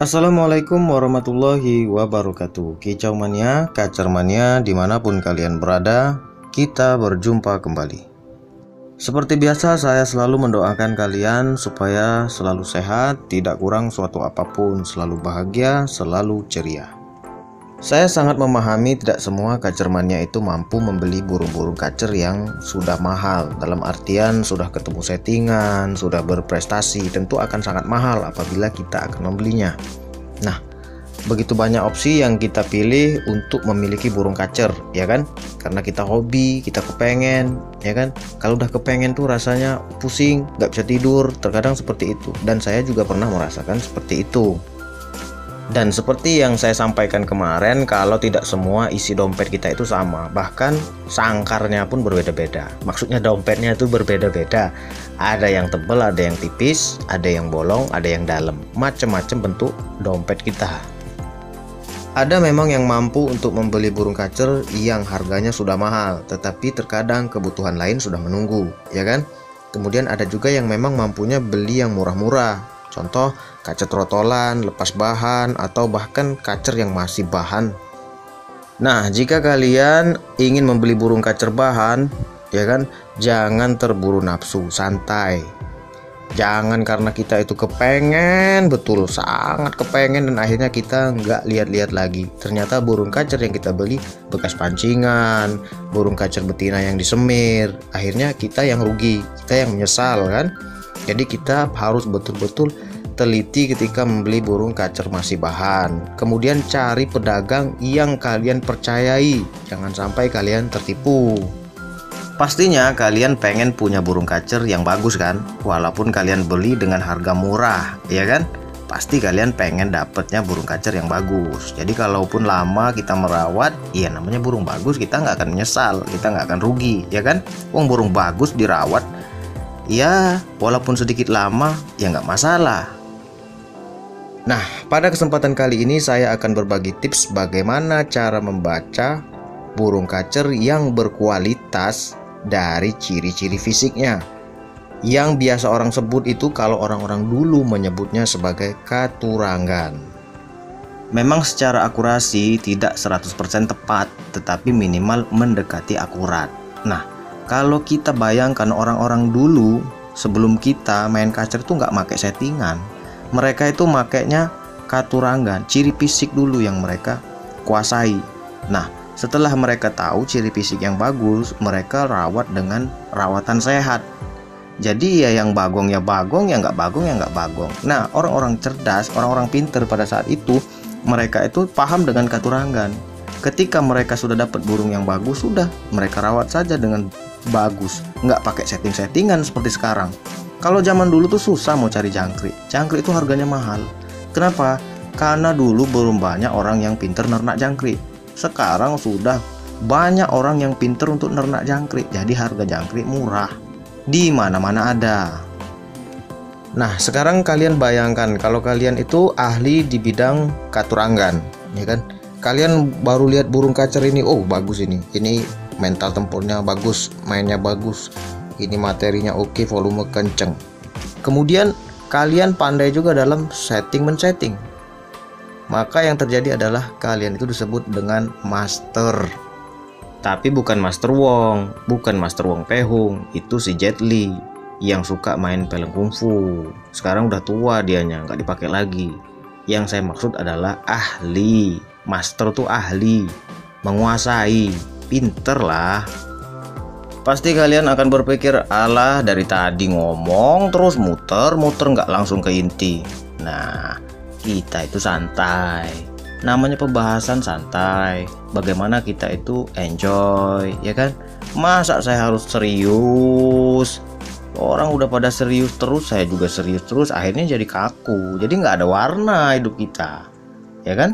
Assalamualaikum warahmatullahi wabarakatuh. Kicau mania, kacer mania, dimanapun kalian berada, kita berjumpa kembali. Seperti biasa, saya selalu mendoakan kalian supaya selalu sehat, tidak kurang suatu apapun, selalu bahagia, selalu ceria. Saya sangat memahami tidak semua kacer mania itu mampu membeli burung-burung kacer yang sudah mahal. Dalam artian sudah ketemu settingan, sudah berprestasi, tentu akan sangat mahal apabila kita akan membelinya. Nah, begitu banyak opsi yang kita pilih untuk memiliki burung kacer, ya kan? Karena kita hobi, kita kepengen, ya kan? Kalau udah kepengen tuh rasanya pusing, nggak bisa tidur, terkadang seperti itu. Dan saya juga pernah merasakan seperti itu. Dan seperti yang saya sampaikan kemarin, kalau tidak semua isi dompet kita itu sama, bahkan sangkarnya pun berbeda-beda. Maksudnya dompetnya itu berbeda-beda. Ada yang tebal, ada yang tipis, ada yang bolong, ada yang dalam. Macam-macam bentuk dompet kita. Ada memang yang mampu untuk membeli burung kacer yang harganya sudah mahal, tetapi terkadang kebutuhan lain sudah menunggu, ya kan? Kemudian ada juga yang memang mampunya beli yang murah-murah. Contoh kacer trotolan, lepas bahan, atau bahkan kacer yang masih bahan. Nah, jika kalian ingin membeli burung kacer bahan, ya kan, jangan terburu nafsu, santai. Jangan karena kita itu kepengen betul, sangat kepengen, dan akhirnya kita nggak lihat-lihat lagi. Ternyata burung kacer yang kita beli bekas pancingan, burung kacer betina yang disemir. Akhirnya kita yang rugi, kita yang menyesal kan. Jadi kita harus betul-betul teliti ketika membeli burung kacer masih bahan. Kemudian cari pedagang yang kalian percayai. Jangan sampai kalian tertipu. Pastinya kalian pengen punya burung kacer yang bagus kan? Walaupun kalian beli dengan harga murah, ya kan? Pasti kalian pengen dapatnya burung kacer yang bagus. Jadi kalaupun lama kita merawat, ya namanya burung bagus, kita nggak akan menyesal, kita nggak akan rugi, ya kan? Wong burung bagus dirawat, ya walaupun sedikit lama ya nggak masalah. Nah, pada kesempatan kali ini saya akan berbagi tips bagaimana cara membaca burung kacer yang berkualitas dari ciri-ciri fisiknya, yang biasa orang sebut itu, kalau orang-orang dulu menyebutnya sebagai katurangan. Memang secara akurasi tidak 100% tepat, tetapi minimal mendekati akurat. Nah, kalau kita bayangkan orang-orang dulu sebelum kita main kacer tuh nggak pakai settingan, mereka itu makainya katurangan, ciri fisik dulu yang mereka kuasai. Nah, setelah mereka tahu ciri fisik yang bagus, mereka rawat dengan rawatan sehat. Jadi ya yang bagong ya bagong, yang nggak bagong ya nggak bagong. Nah, orang-orang cerdas, orang-orang pinter pada saat itu, mereka itu paham dengan katurangan. Ketika mereka sudah dapat burung yang bagus, sudah mereka rawat saja dengan bagus, nggak pakai setting-settingan seperti sekarang. Kalau zaman dulu tuh susah mau cari jangkrik. Jangkrik itu harganya mahal. Kenapa? Karena dulu belum banyak orang yang pinter nernak jangkrik. Sekarang sudah banyak orang yang pinter untuk nernak jangkrik. Jadi harga jangkrik murah, di mana-mana ada. Nah, sekarang kalian bayangkan kalau kalian itu ahli di bidang katurangan, ya kan? Kalian baru lihat burung kacer ini, oh bagus ini mental tempurnya bagus, mainnya bagus, ini materinya oke, volume kenceng. Kemudian kalian pandai juga dalam men-setting. Maka yang terjadi adalah kalian itu disebut dengan master. Tapi bukan Master Wong, bukan Master Wong Pehung, itu si Jet Li yang suka main film kungfu. Sekarang udah tua dianya, nggak dipakai lagi. Yang saya maksud adalah ahli. Master tuh ahli, menguasai, pinter lah. Pasti kalian akan berpikir, alah dari tadi ngomong terus muter-muter nggak langsung ke inti. Nah, kita itu santai, namanya pembahasan santai. Bagaimana kita itu enjoy, ya kan? Masa saya harus serius? Orang udah pada serius terus, saya juga serius terus, akhirnya jadi kaku. Jadi nggak ada warna hidup kita, ya kan?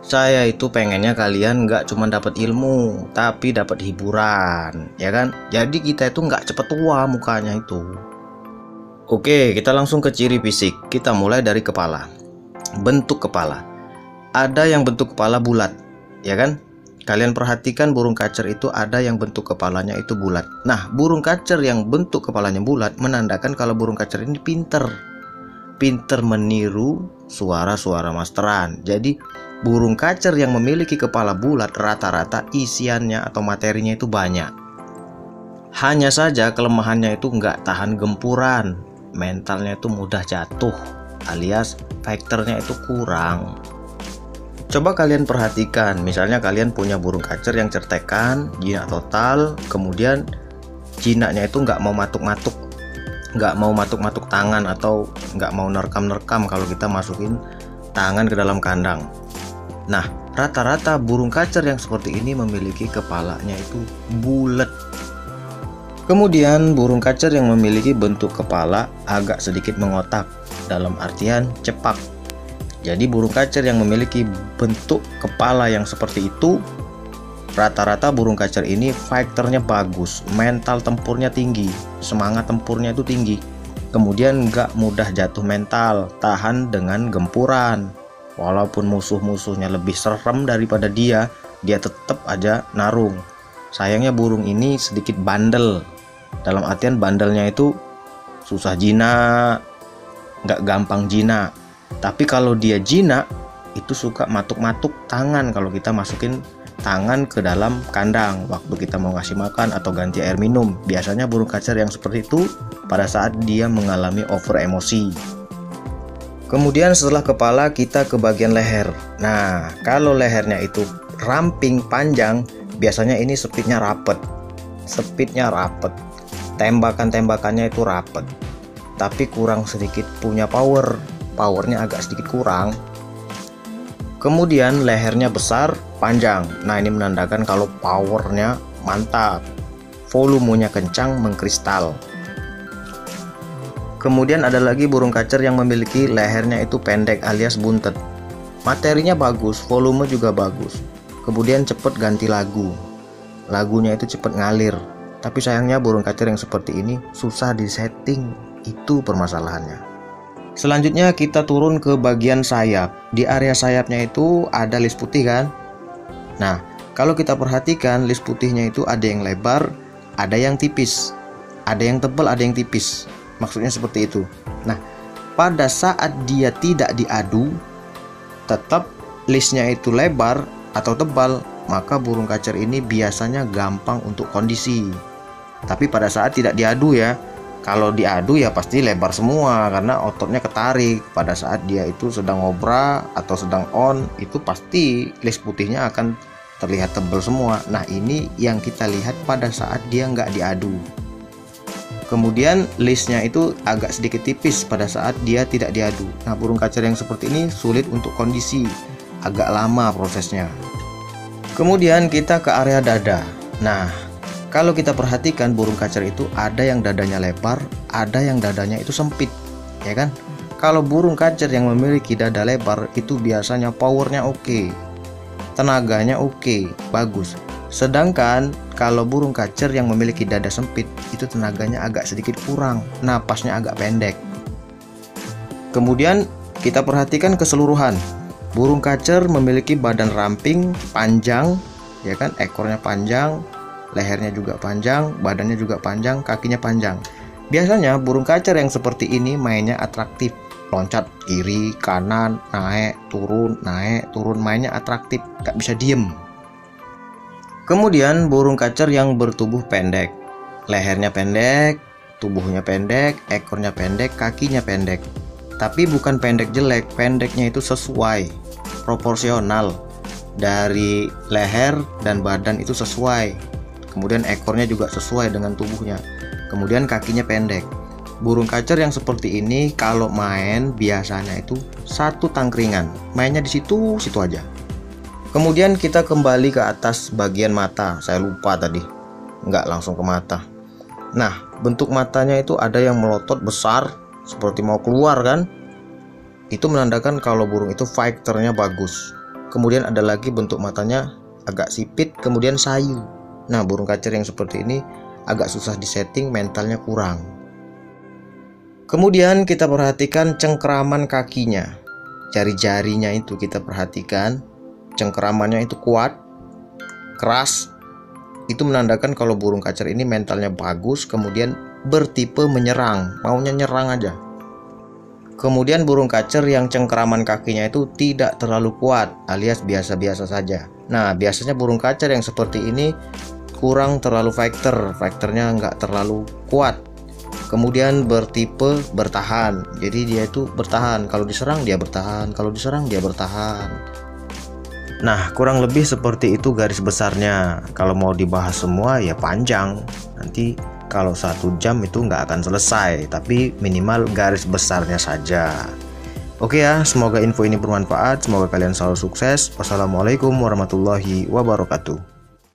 Saya itu pengennya kalian nggak cuma dapat ilmu, tapi dapat hiburan, ya kan? Jadi kita itu nggak cepet tua mukanya itu. Oke, kita langsung ke ciri fisik. Kita mulai dari kepala. Bentuk kepala. Ada yang bentuk kepala bulat, ya kan? Kalian perhatikan burung kacer itu ada yang bentuk kepalanya itu bulat. Nah, burung kacer yang bentuk kepalanya bulat menandakan kalau burung kacer ini pinter. Pinter meniru suara-suara masteran. Jadi burung kacer yang memiliki kepala bulat rata-rata isiannya atau materinya itu banyak. Hanya saja kelemahannya itu nggak tahan gempuran, mentalnya itu mudah jatuh, alias faktornya itu kurang. Coba kalian perhatikan, misalnya kalian punya burung kacer yang certekan, jinak total, kemudian jinaknya itu nggak mau matuk-matuk, tangan, atau nggak mau nerkam-nerkam kalau kita masukin tangan ke dalam kandang. Nah, rata-rata burung kacer yang seperti ini memiliki kepalanya itu bulat. Kemudian burung kacer yang memiliki bentuk kepala agak sedikit mengotak, dalam artian cepak. Jadi burung kacer yang memiliki bentuk kepala yang seperti itu, rata-rata burung kacer ini fighternya bagus, mental tempurnya tinggi, semangat tempurnya itu tinggi. Kemudian nggak mudah jatuh mental, tahan dengan gempuran. Walaupun musuh-musuhnya lebih serem daripada dia tetap aja narung. Sayangnya burung ini sedikit bandel. Dalam artian bandelnya itu susah jinak, nggak gampang jinak. Tapi kalau dia jinak, itu suka matuk-matuk tangan kalau kita masukin tangan ke dalam kandang waktu kita mau ngasih makan atau ganti air minum. Biasanya burung kacer yang seperti itu pada saat dia mengalami over emosi. Kemudian setelah kepala kita ke bagian leher. Nah, kalau lehernya itu ramping panjang, biasanya ini speednya rapet. Tembakannya itu rapet, tapi kurang sedikit punya powernya agak sedikit kurang. Kemudian lehernya besar, panjang. Nah, ini menandakan kalau powernya mantap, volumenya kencang, mengkristal. Kemudian ada lagi burung kacer yang memiliki lehernya itu pendek alias buntet. Materinya bagus, volume juga bagus. Kemudian cepet ganti lagunya itu cepet ngalir. Tapi sayangnya burung kacer yang seperti ini susah disetting, itu permasalahannya. Selanjutnya kita turun ke bagian sayap. Di area sayapnya itu ada list putih kan? Nah, kalau kita perhatikan list putihnya itu ada yang lebar, ada yang tipis, ada yang tebal, ada yang tipis. Maksudnya seperti itu. Nah, pada saat dia tidak diadu, tetap listnya itu lebar atau tebal, maka burung kacer ini biasanya gampang untuk kondisi. Tapi pada saat tidak diadu ya, kalau diadu ya pasti lebar semua karena ototnya ketarik. Pada saat dia itu sedang ngobra atau sedang on, itu pasti list putihnya akan terlihat tebal semua. Nah, ini yang kita lihat pada saat dia nggak diadu. Kemudian listnya itu agak sedikit tipis pada saat dia tidak diadu. Nah, burung kacer yang seperti ini sulit untuk kondisi, agak lama prosesnya. Kemudian kita ke area dada. Nah, kalau kita perhatikan burung kacer itu ada yang dadanya lebar, ada yang dadanya itu sempit, ya kan? Kalau burung kacer yang memiliki dada lebar itu biasanya powernya oke, tenaganya oke, bagus. Sedangkan kalau burung kacer yang memiliki dada sempit itu tenaganya agak sedikit kurang, napasnya agak pendek. Kemudian kita perhatikan keseluruhan. Burung kacer memiliki badan ramping, panjang, ya kan? Ekornya panjang, lehernya juga panjang, badannya juga panjang, kakinya panjang. Biasanya burung kacer yang seperti ini mainnya atraktif, loncat kiri, kanan, naik, turun, mainnya atraktif, gak bisa diem. Kemudian burung kacer yang bertubuh pendek, lehernya pendek, tubuhnya pendek, ekornya pendek, kakinya pendek. Tapi bukan pendek jelek, pendeknya itu sesuai, proporsional. Dari leher dan badan itu sesuai. Kemudian ekornya juga sesuai dengan tubuhnya. Kemudian kakinya pendek. Burung kacer yang seperti ini kalau main biasanya itu satu tangkringan, mainnya di situ aja. Kemudian kita kembali ke atas bagian mata. Saya lupa tadi, nggak langsung ke mata. Nah, bentuk matanya itu ada yang melotot besar seperti mau keluar kan. Itu menandakan kalau burung itu fighternya bagus. Kemudian ada lagi bentuk matanya agak sipit, kemudian sayu. Nah, burung kacer yang seperti ini agak susah disetting, mentalnya kurang. Kemudian kita perhatikan cengkeraman kakinya, jari-jarinya itu kita perhatikan. Cengkeramannya itu kuat, keras. Itu menandakan kalau burung kacer ini mentalnya bagus, kemudian bertipe menyerang, maunya nyerang aja. Kemudian burung kacer yang cengkeraman kakinya itu tidak terlalu kuat alias biasa-biasa saja. Nah, biasanya burung kacer yang seperti ini kurang terlalu fighternya nggak terlalu kuat. Kemudian bertipe bertahan, jadi dia itu bertahan, kalau diserang dia bertahan, kalau diserang dia bertahan. Nah, kurang lebih seperti itu garis besarnya. Kalau mau dibahas semua ya panjang, nanti kalau 1 jam itu nggak akan selesai, tapi minimal garis besarnya saja. Oke ya, semoga info ini bermanfaat, semoga kalian selalu sukses. Wassalamualaikum warahmatullahi wabarakatuh.